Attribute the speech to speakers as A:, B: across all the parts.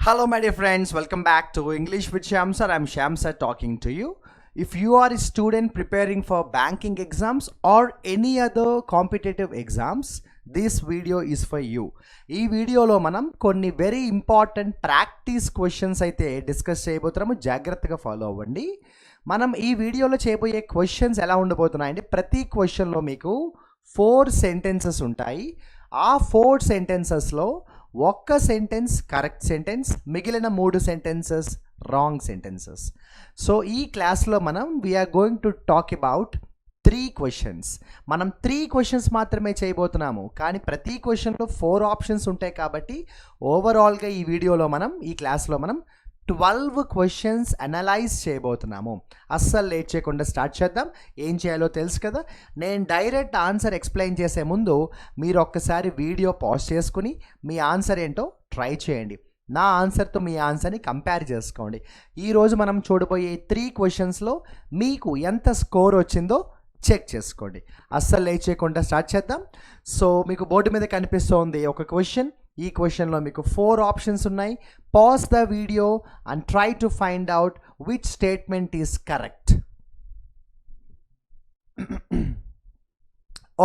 A: Hello, my dear friends. Welcome back to English with Shyam sir. I'm Shyam sir talking to you. If you are a student preparing for banking exams or any other competitive exams, this video is for you. ఈ వీడియోలో మనం కొన్ని very important practice questions అయితే discuss చేయబోతున్నాము. జాగ్రత్తగా follow అవ్వండి. మనం ఈ వీడియోలో చేయబోయే క్వశ్చన్స్ ఎలా ఉండబోతున్నాయంటే ప్రతి క్వశ్చన్లో మీకు 4 సెంటెన్సెస్ ఉంటాయి. ఆ 4 సెంటెన్సెస్లో ఒక్క సెంటెన్స్ కరెక్ట్ సెంటెన్స్, మిగిలిన 3 సెంటెన్సెస్ రాంగ్ సెంటెన్సెస్. సో ఈ క్లాస్లో మనం we are going to talk about 3 questions. మనం 3 క్వశ్చన్స్ మాత్రమే చేయబోతున్నాము, కానీ ప్రతి క్వశ్చన్లో 4 ఆప్షన్స్ ఉంటాయి. కాబట్టి ఓవరాల్గా ఈ వీడియోలో ఈ క్లాస్లో మనం 12 క్వశ్చన్స్ అనలైజ్ చేయబోతున్నాము. అస్సలు లేట్ చేయకుండా స్టార్ట్ చేద్దాం. ఏం చేయాలో తెలుసు కదా. నేను డైరెక్ట్ ఆన్సర్ ఎక్స్ప్లెయిన్ చేసే ముందు మీరు ఒక్కసారి వీడియో పాజ్ చేసుకుని మీ ఆన్సర్ ఏంటో ట్రై చేయండి. నా ఆన్సర్తో మీ ఆన్సర్ని కంపేర్ చేసుకోండి. ఈరోజు మనం చూడబోయే 3 క్వశ్చన్స్లో మీకు ఎంత స్కోర్ వచ్చిందో చెక్ చేసుకోండి. అస్సలు లేట్ చేయకుండా స్టార్ట్ చేద్దాం. సో మీకు బోర్డు మీద కనిపిస్తోంది ఒక క్వశ్చన్. ఈ క్వశ్చన్లో మీకు 4 ఆప్షన్స్ ఉన్నాయి. Pause the video and try to find out which statement is correct.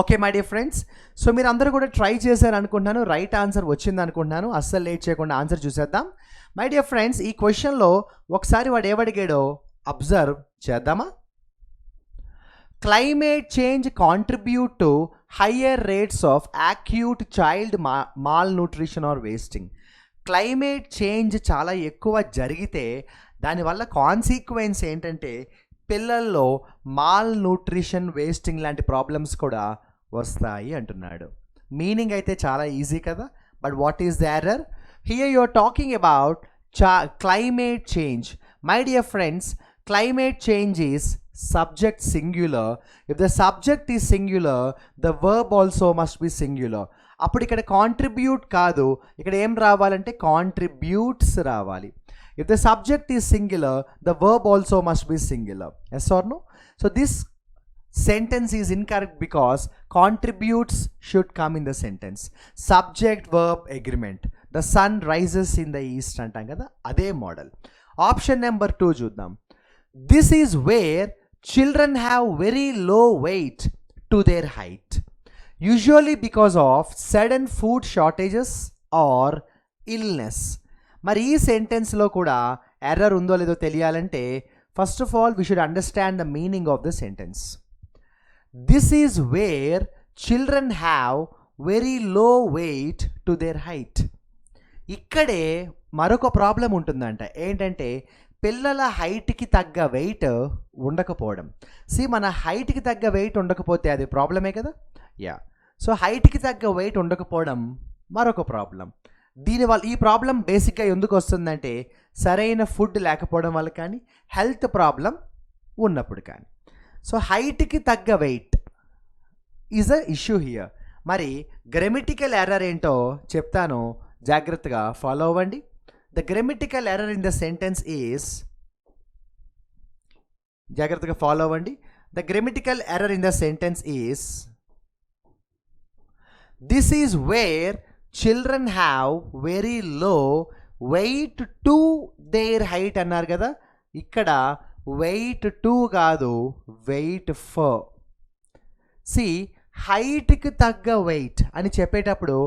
A: Okay my dear friends, so మీరు అందరూ కూడా ట్రై చేశారు అనుకుంటున్నాను. రైట్ ఆన్సర్ వచ్చింది అనుకుంటున్నాను. అస్సలు లేట్ చేయకుండా ఆన్సర్ చూసేద్దాం. మై డియర్ ఫ్రెండ్స్, ఈ క్వశ్చన్లో ఒకసారి వాడు ఏమడిగాడో అబ్జర్వ్ చేద్దామా. Climate change contribute to higher rates of acute child malnutrition or wasting. Climate change చాలా ఎక్కువ జరిగితే దానివల్ల కాన్సిక్వెన్స్ ఏంటంటే పిల్లల్లో మాల్ న్యూట్రిషన్, వేస్టింగ్ లాంటి ప్రాబ్లమ్స్ కూడా వస్తాయి అంటున్నాడు. మీనింగ్ అయితే చాలా ఈజీ కదా. But what is the error here? You are talking about climate change. My dear friends, climate change is subject singular. If the subject is singular, the verb also must be singular. అప్పుడు ఇక్కడ contribute కాదు, ఇక్కడ ఏం రావాలంటే contributes రావాలి. If the subject is singular, the verb also must be singular. Yes or no? So this sentence is incorrect because contributes should come in the sentence. Subject verb agreement. The sun rises in the east అంటాం కదా, అదే model. Option number 2 చూద్దాం. This is where children have very low weight to their height, usually because of sudden food shortages or illness. మరి ఈ సెంటెన్స్లో కూడా error ఉందో లేదో తెలియాలంటే first of all we should understand the meaning of the sentence. This is where children have very low weight to their height. ఇక్కడే మరొక problem ఉంటుందంట. ఏంటంటే పిల్లల హైట్కి తగ్గ వెయిట్ ఉండకపోవడం. మన హైట్కి తగ్గ వెయిట్ ఉండకపోతే అది ప్రాబ్లమే కదా. సో హైట్కి తగ్గ వెయిట్ ఉండకపోవడం మరొక ప్రాబ్లం. దీనివల్ల ఈ ప్రాబ్లం బేసిక్గా ఎందుకు వస్తుందంటే సరైన ఫుడ్ లేకపోవడం వల్ల కానీ, హెల్త్ ప్రాబ్లం ఉన్నప్పుడు కానీ. సో హైట్కి తగ్గ weight is a issue here. మరి గ్రామటికల్ ఎర్రర్ ఏంటో చెప్తాను, జాగ్రత్తగా ఫాలో అవ్వండి. The grammatical error in the sentence is, జాగ్రత్తగా ఫాలో అవ్వండి. The grammatical error in the sentence is, this is where children have very low weight to their height అన్నారు కదా. ఇక్కడ weight to కాదు, weight for. హైట్కి తగ్గ weight అని చెప్పేటప్పుడు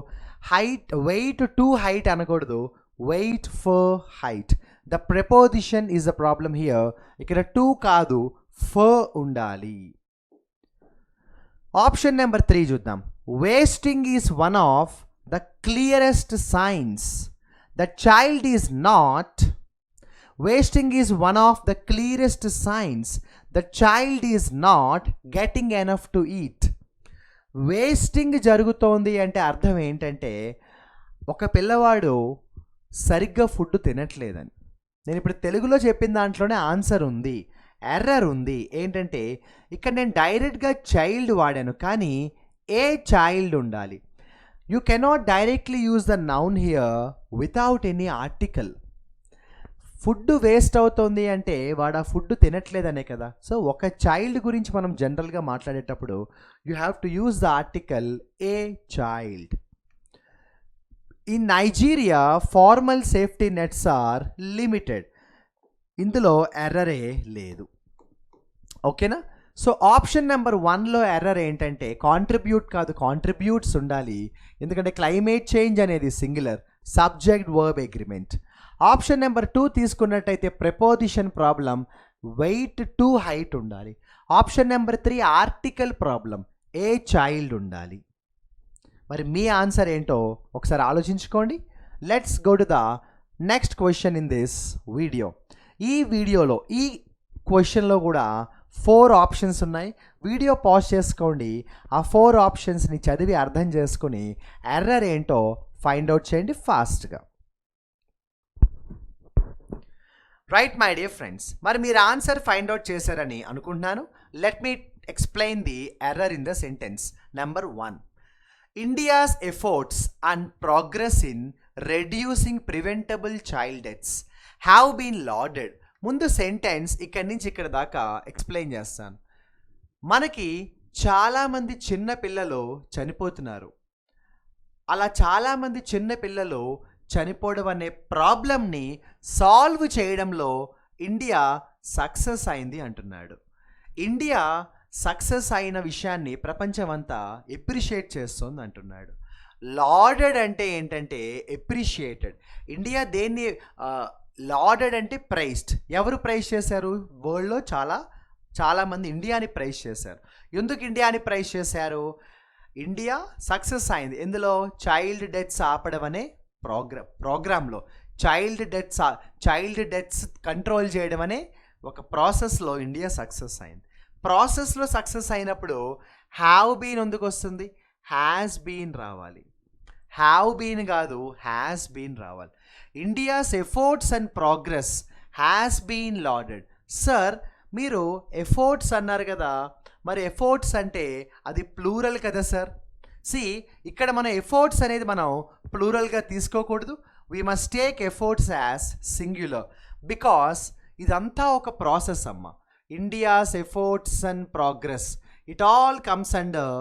A: weight to height అనకూడదు, weight for height. The preposition is the problem here. ఇక్కడ to కాదు, ఫర్ ఉండాలి. ఆప్షన్ నెంబర్ 3 చూద్దాం. Wasting is one of the clearest signs the child is not. Wasting is one of the clearest signs the child is not getting enough to eat. Wasting జరుగుతోంది అంటే అర్థం ఏంటంటే ఒక పిల్లవాడు సరిగ్గా ఫుడ్ తినట్లేదని. నేను ఇప్పుడు తెలుగులో చెప్పిన దాంట్లోనే ఆన్సర్ ఉంది, ఎర్రర్ ఉంది. ఏంటంటే ఇక్కడ నేను డైరెక్ట్గా చైల్డ్ వాడాను, కానీ ఏ చైల్డ్ ఉండాలి. You cannot directly use the noun here without any article. Food waste అవుతుంది అంటే వాడు ఆ ఫుడ్ తినట్లేదనే కదా. సో ఒక చైల్డ్ గురించి మనం జనరల్గా మాట్లాడేటప్పుడు you have to use the article a child. In Nigeria formal safety nets are limited. ఇందులో ఎర్రరే లేదు. ఓకేనా? సో ఆప్షన్ నెంబర్ 1లో ఎర్రర్ ఏంటంటే కాంట్రిబ్యూట్ కాదు, కాంట్రిబ్యూట్స్ ఉండాలి. ఎందుకంటే క్లైమేట్ చేంజ్ అనేది singular, subject verb agreement. Option number 2 తీసుకున్నట్టయితే preposition problem, weight to height ఉండాలి. Option number 3 article problem, a child ఉండాలి. మరి మీ ఆన్సర్ ఏంటో ఒకసారి ఆలోచించుకోండి. Let's go to the next question in this video. ఈ వీడియోలో ఈ క్వశ్చన్లో కూడా 4 ఆప్షన్స్ ఉన్నాయి. వీడియో పాజ్ చేసుకోండి, ఆ 4 ఆప్షన్స్ని చదివి అర్థం చేసుకుని ఎర్రర్ ఏంటో ఫైండ్ అవుట్ చేయండి ఫాస్ట్గా. రైట్ మై డియర్ ఫ్రెండ్స్, మరి మీరు ఆన్సర్ ఫైండ్ అవుట్ చేశారని అనుకుంటున్నాను. Let me explain the error in the sentence. Number 1, India's efforts and progress in reducing preventable child deaths have been lauded. ముందు sentence ఇక్కడి నుంచి ఇక్కడ దాకా ఎక్స్ప్లెయిన్ చేస్తాను. మనకి చాలామంది చిన్న పిల్లలు చనిపోతున్నారు. అలా చాలామంది చిన్న పిల్లలు చనిపోవడం అనే ప్రాబ్లమ్ని సాల్వ్ చేయడంలో ఇండియా సక్సెస్ అయింది అంటున్నాడు. ఇండియా సక్సెస్ అయిన విషయాన్ని ప్రపంచమంతా ఎప్రిషియేట్ చేస్తుంది అంటున్నాడు. లాడెడ్ అంటే ఏంటంటే ఎప్రిషియేటెడ్. ఇండియా దేన్ని లాడెడ్ అంటే ప్రైజ్డ్. ఎవరు ప్రైజ్ చేశారు? వరల్డ్లో చాలామంది ఇండియాని ప్రైజ్ చేశారు. ఎందుకు ఇండియాని ప్రైజ్ చేశారు? ఇండియా సక్సెస్ అయింది ఎందులో? చైల్డ్ డెత్స్ ఆపడం అనే ప్రోగ్రాంలో. చైల్డ్ డెత్స్ కంట్రోల్ చేయడం అనే ఒక ప్రాసెస్లో ఇండియా సక్సెస్ అయింది. ప్రాసెస్లో సక్సెస్ అయినప్పుడు హ్యావ్ బీన్ ఎందుకు వస్తుంది? హ్యాస్ బీన్ రావాలి. హ్యావ్ బీన్ కాదు, హ్యాస్ బీన్ రావాలి. India's efforts and progress has been lauded. Sir మీరు ఎఫర్ట్స్ అన్నారు కదా, మరి ఎఫర్ట్స్ అంటే అది ప్లూరల్ కదా సార్. ఇక్కడ మన ఎఫర్ట్స్ అనేది మనం ప్లూరల్గా తీసుకోకూడదు. We must take efforts as singular because ఇదంతా ఒక ప్రాసెస్ అమ్మ. India's efforts and progress it all comes under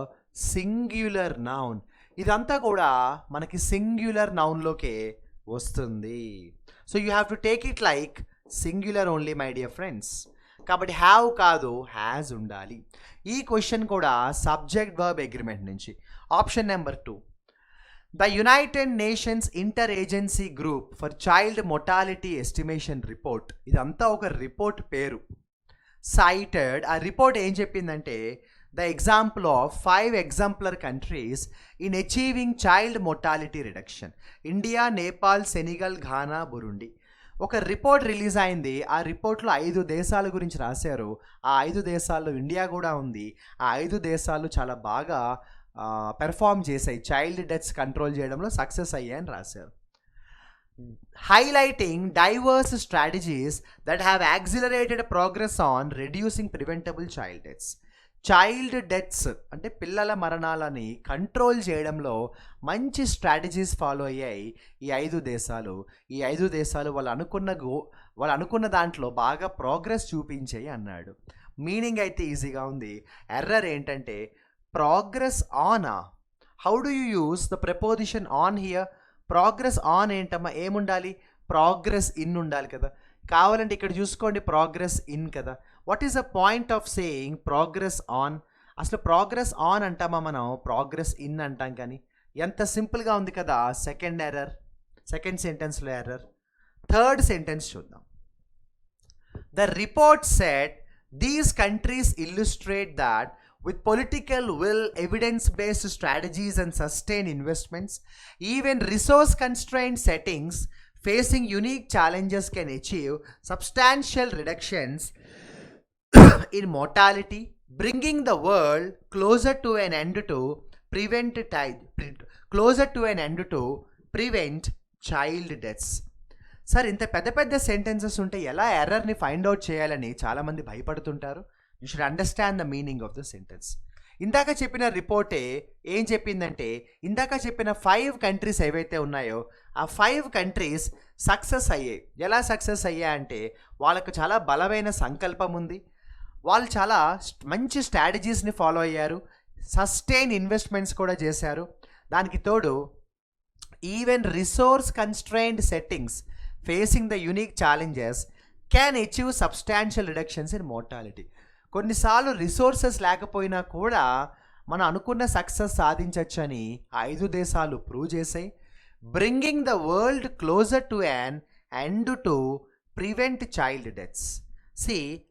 A: singular noun. ఇదంతా కూడా మనకి సింగ్యులర్ నౌన్లోకే వస్తుంది. So you have to take it like singular only my dear friends. కాబట్టి have కాదు, has ఉండాలి. ఈ క్వశ్చన్ కూడా సబ్జెక్ట్ వర్బ్ అగ్రిమెంట్ నుంచి. Option number 2, the United nations inter agency group for child mortality estimation report. ఇదంతా ఒక report పేరు. Cited ఆ రిపోర్ట్ ఏం చెప్పిందంటే the example of 5 exemplar countries in achieving child mortality reduction. India, Nepal, Senegal, Ghana, Burundi. ఒక report release అయింది. ఆ రిపోర్ట్లో 5 దేశాల గురించి రాశారు. ఆ 5 దేశాల్లో ఇండియా కూడా ఉంది. ఆ 5 దేశాలు చాలా బాగా పెర్ఫామ్ చేశాయి, చైల్డ్ డెత్స్ కంట్రోల్ చేయడంలో సక్సెస్ అయ్యాయని రాశారు. Highlighting divorce strategies that have accelerated progress on reducing preventable child deaths. Child deaths అంటే పిల్లల మరణాలని కంట్రోల్ చేయడంలో మంచి స్ట్రాటజీస్ ఫాలో అయ్యాయి ఈ 5 దేశాలు. ఈ 5 దేశాలు వాళ్ళు అనుకున్న దాంట్లో బాగా ప్రోగ్రెస్ చూపించాయి అన్నాడు. మీనింగ్ అయితే ఈజీగా ఉంది. ఎర్రర్ ఏంటంటే ప్రోగ్రెస్ ఆనా. How do you use the preposition on here? Progress on ఏంటమ్మా? ఏముండాలి? ప్రోగ్రెస్ ఇన్ ఉండాలి కదా. కావాలంటే ఇక్కడ చూసుకోండి, ప్రోగ్రెస్ ఇన్ కదా. What is the point of saying progress on? అసలు ప్రోగ్రెస్ ఆన్ అంటామా మనం? ప్రోగ్రెస్ ఇన్ అంటాం. కానీ ఎంత సింపుల్గా ఉంది కదా. సెకండ్ సెంటెన్స్లో ఎర్రర్. థర్డ్ సెంటెన్స్ చూద్దాం. The report said these countries illustrate that with political will, evidence-based strategies and sustained investments, even resource-constrained settings facing unique challenges can achieve substantial reductions in mortality, bringing the world closer to an end to prevent child deaths. Sir ఇంత పెద్ద పెద్ద sentences ఉంటే ఎలా ఎర్రర్ని find out చేయాలని చాలామంది భయపడుతుంటారు. You should understand the meaning of the sentence. ఇందాక చెప్పిన రిపోర్టే ఏం చెప్పిందంటే ఇందాక చెప్పిన 5 కంట్రీస్ ఏవైతే ఉన్నాయో ఆ 5 కంట్రీస్ సక్సెస్ అయ్యాయి. ఎలా సక్సెస్ అయ్యాయంటే వాళ్ళకు చాలా బలమైన సంకల్పం ఉంది. వాళ్ళు చాలా మంచి స్ట్రాటజీస్ని ఫాలో అయ్యారు. సస్టైన్ ఇన్వెస్ట్మెంట్స్ కూడా చేశారు. దానికి తోడు even resource constrained settings facing the unique challenges can achieve substantial reductions in mortality. కొన్నిసార్లు రిసోర్సెస్ లేకపోయినా కూడా మనం అనుకున్న సక్సెస్ సాధించవచ్చని 5 దేశాలు ప్రూవ్ చేసాయి. Bringing the world closer to an end to prevent child deaths.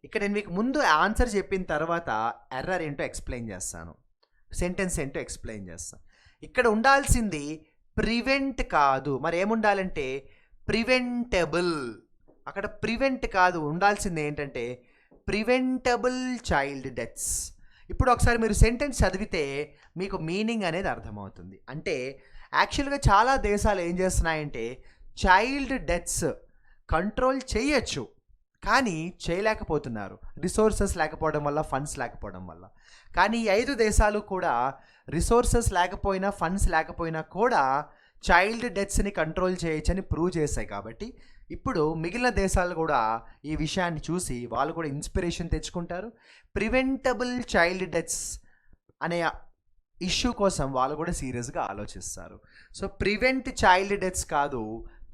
A: ఇక్కడ నేను మీకు ముందు ఆన్సర్ చెప్పిన తర్వాత ఎర్రర్ ఏంటో ఎక్స్ప్లెయిన్ చేస్తాను, సెంటెన్స్ ఏంటో ఎక్స్ప్లెయిన్ చేస్తాను. ఇక్కడ ఉండాల్సింది ప్రివెంట్ కాదు, మరి ఏముండాలంటే ప్రివెంటబుల్. అక్కడ ప్రివెంట్ కాదు, ఉండాల్సింది ఏంటంటే ప్రివెంటబుల్ చైల్డ్ డెత్స్. ఇప్పుడు ఒకసారి మీరు సెంటెన్స్ చదివితే మీకు మీనింగ్ అనేది అర్థమవుతుంది. అంటే యాక్చువల్గా చాలా దేశాలు ఏం చేస్తున్నాయంటే చైల్డ్ డెత్స్ కంట్రోల్ చేయొచ్చు, కానీ చేయలేకపోతున్నారు, రిసోర్సెస్ లేకపోవడం వల్ల, ఫండ్స్ లేకపోవడం వల్ల. కానీ ఈ 5 దేశాలు కూడా రిసోర్సెస్ లేకపోయినా, ఫండ్స్ లేకపోయినా కూడా చైల్డ్ డెత్స్ని కంట్రోల్ చేయొచ్చని ప్రూవ్ చేశాయి. కాబట్టి ఇప్పుడు మిగిలిన దేశాలు కూడా ఈ విషయాన్ని చూసి వాళ్ళు కూడా ఇన్స్పిరేషన్ తెచ్చుకుంటారు. ప్రివెంటబుల్ చైల్డ్ డెత్స్ అనే ఇష్యూ కోసం వాళ్ళు కూడా సీరియస్గా ఆలోచిస్తారు. సో ప్రివెంట్ చైల్డ్ డెత్స్ కాదు,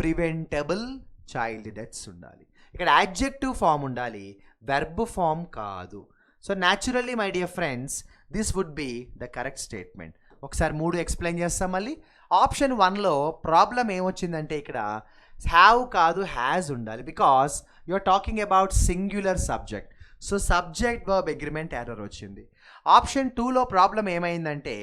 A: ప్రివెంటబుల్ చైల్డ్ డెత్స్ ఉండాలి. ఇక్కడ యాడ్జెక్టివ్ ఫామ్ ఉండాలి, వెర్బ్ ఫామ్ కాదు. So naturally my dear friends, this would be the correct statement. ఒకసారి 3 ఎక్స్ప్లెయిన్ చేస్తాం మళ్ళీ. ఆప్షన్ 1లో ప్రాబ్లం ఏమొచ్చిందంటే ఇక్కడ హ్యావ్ కాదు హ్యాజ్ ఉండాలి, because you are talking about singular subject. So subject verb agreement error వచ్చింది. Option 2లో problem ఏమైందంటే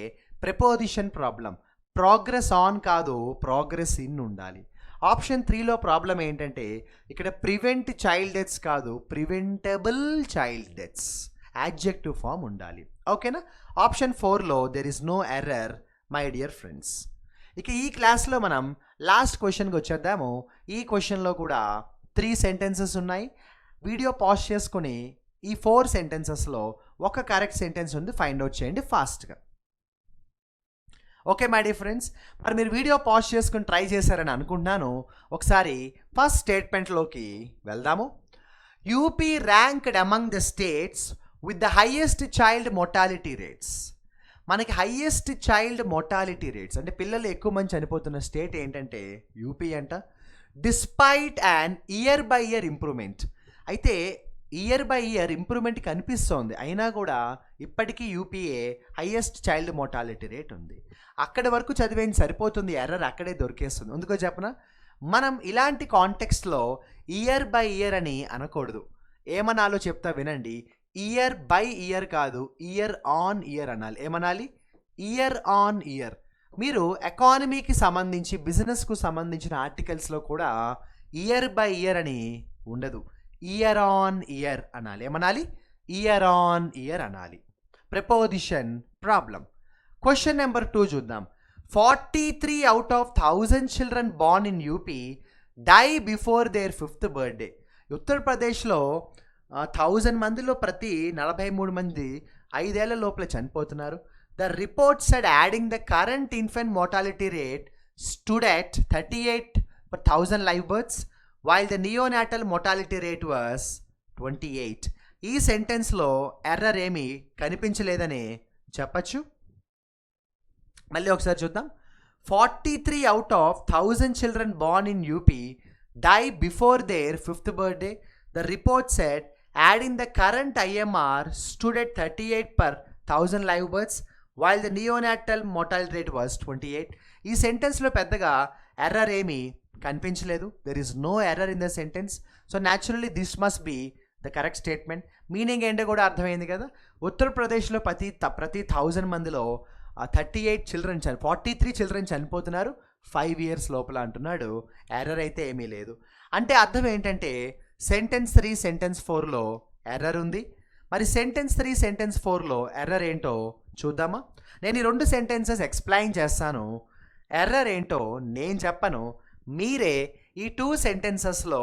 A: ప్రిపోజిషన్ ప్రాబ్లం, ప్రోగ్రెస్ ఆన్ కాదు ప్రోగ్రెస్ ఇన్ ఉండాలి. ఆప్షన్ 3లో ప్రాబ్లం ఏంటంటే ఇక్కడ ప్రివెంట్ చైల్డ్ డెత్స్ కాదు preventable child deaths, adjective form ఉండాలి. ఓకేనా? ఆప్షన్ 4లో there is no error my dear friends. ఇక ఈ క్లాస్లో మనం లాస్ట్ క్వశ్చన్కి వచ్చేద్దాము. ఈ క్వశ్చన్లో కూడా 3 సెంటెన్సెస్ ఉన్నాయి. వీడియో పాజ్ చేసుకుని ఈ 4 సెంటెన్సెస్లో ఒక కరెక్ట్ సెంటెన్స్ ఉంది, ఫైండ్ అవుట్ చేయండి ఫాస్ట్గా. ఓకే మై డియర్ ఫ్రెండ్స్, మరి మీరు వీడియో పాజ్ చేసుకుని ట్రై చేశారని అనుకుంటున్నాను. ఒకసారి ఫస్ట్ స్టేట్మెంట్లోకి వెళ్దాము. UP ranked among the states with the highest child mortality rates. మనకి హైయెస్ట్ చైల్డ్ మోర్టాలిటీ రేట్స్ అంటే పిల్లలు ఎక్కువ మంది చనిపోతున్న స్టేట్ ఏంటంటే యూపీ అంట. Despite and year by year improvement, అయితే ఇయర్ బై ఇయర్ ఇంప్రూవ్మెంట్ కనిపిస్తోంది, అయినా కూడా ఇప్పటికీ యూపీఏ హైయెస్ట్ చైల్డ్ మోర్టాలిటీ రేట్ ఉంది. అక్కడి వరకు చదివేది సరిపోతుంది, ఎర్రర్ అక్కడే దొరికేస్తుంది. ఎందుకో చెప్పనా, మనం ఇలాంటి కాంటెక్స్ట్లో ఇయర్ బై ఇయర్ అని అనకూడదు. ఏమనాలో చెప్తా వినండి. ఇయర్ బై ఇయర్ కాదు, ఇయర్ ఆన్ ఇయర్ అనాలి. ఏమనాలి? Year on year. మీరు ఎకానమీకి సంబంధించి, బిజినెస్కు సంబంధించిన ఆర్టికల్స్లో కూడా ఇయర్ బై ఇయర్ అని ఉండదు, ఇయర్ ఆన్ ఇయర్ అనాలి. ఏమనాలి? ఇయర్ ఆన్ ఇయర్ అనాలి. Preposition problem. క్వశ్చన్ నెంబర్ 2 చూద్దాం. 43 out of 1000 children born in UP die before their 5th birthday. ఉత్తరప్రదేశ్లో 1000 మందిలో ప్రతి 43 మంది 5 ఏళ్ల లోపల చనిపోతున్నారు. The report said adding the current infant mortality rate stood at 38 per 1000 live births while the neonatal mortality rate was 28. ఈ సెంటెన్స్లో error ఏమీ కనిపించలేదని చెప్పచ్చు. మళ్ళీ ఒకసారి చూద్దాం. 43 out of 1000 children born in UP die before their 5th birthday. The report said adding the current IMR stood at 38 per 1000 live births while the neonatal mortality rate was 28. ఈ సెంటెన్స్లో పెద్దగా error ఏమీ కనిపించలేదు. There is no error in the sentence. So naturally this must be the correct statement. Meaning ఏంటో కూడా అర్థమైంది కదా. ఉత్తరప్రదేశ్లో ప్రతి 1000 మందిలో 38 చిల్డ్రన్ 43 చిల్డ్రన్ చనిపోతున్నారు 5 years లోపల అంటున్నాడు. ఎర్రర్ అయితే ఏమీ లేదు. అంటే అర్థం ఏంటంటే సెంటెన్స్ 3 సెంటెన్స్ 4లో ఎర్రర్ ఉంది. మరి సెంటెన్స్ 3 సెంటెన్స్ 4లో ఎర్రర్ ఏంటో చూద్దామా. నేను ఈ 2 సెంటెన్సెస్ ఎక్స్ప్లెయిన్ చేస్తాను. ఎర్రర్ ఏంటో నేను చెప్పను, మీరే ఈ 2 సెంటెన్సెస్లో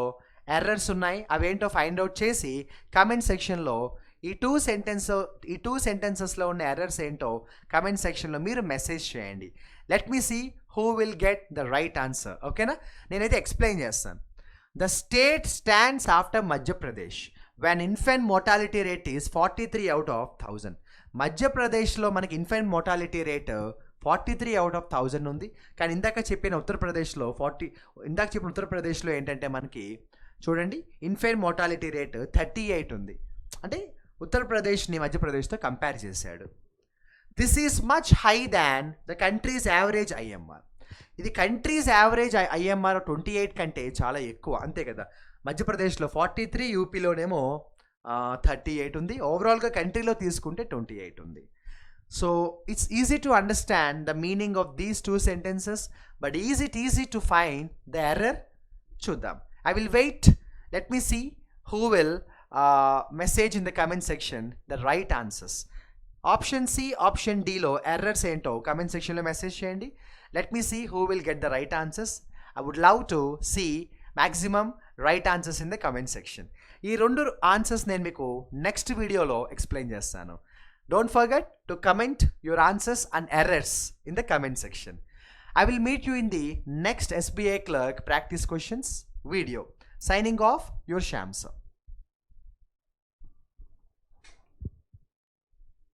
A: ఎర్రర్స్ ఉన్నాయి అవేంటో ఫైండ్ అవుట్ చేసి కమెంట్ సెక్షన్లో ఈ 2 సెంటెన్సెస్లో ఉన్న ఎర్రర్స్ ఏంటో కమెంట్ సెక్షన్లో మీరు మెసేజ్ చేయండి. Let me see who will get the right answer. ఓకేనా? నేనైతే ఎక్స్ప్లెయిన్ చేస్తాను. The state stands after Madhya Pradesh when infant mortality rate is 43 out of 1000. మధ్యప్రదేశ్లో మనకి infant mortality rate 43 out of 1000 ఉంది. కానీ ఇందాక చెప్పిన ఉత్తరప్రదేశ్లో ఏంటంటే మనకి చూడండి ఇన్ఫెంట్ మోర్టాలిటీ రేట్ 38 ఉంది. అంటే ఉత్తరప్రదేశ్ని మధ్యప్రదేశ్తో కంపేర్ చేశాడు. This is much high than the countries average IMR. ఇది కంట్రీస్ యావరేజ్ ఐఎంఆర్ 28 కంటే చాలా ఎక్కువ, అంతే కదా. మధ్యప్రదేశ్లో 43, యూపీలోనేమో 38 ఉంది. ఓవరాల్గా కంట్రీలో తీసుకుంటే 28 ఉంది. So it's easy to understand the meaning of these 2 sentences, but is it easy to find the error? చూద్దాం. I will wait. Let me see who will message in the comment section the right answers. Option C, option D లో errors ఏంటో comment సెక్షన్లో message చేయండి. Let me see who will get the right answers. I would love to see maximum right answers in the comment section. ఈ 2 answers నేను మీకు next వీడియోలో explain చేస్తాను. Don't forget to comment your answers and errors in the comment section. I will meet you in the next SBI Clerk practice questions video. Signing off, your Sham sir.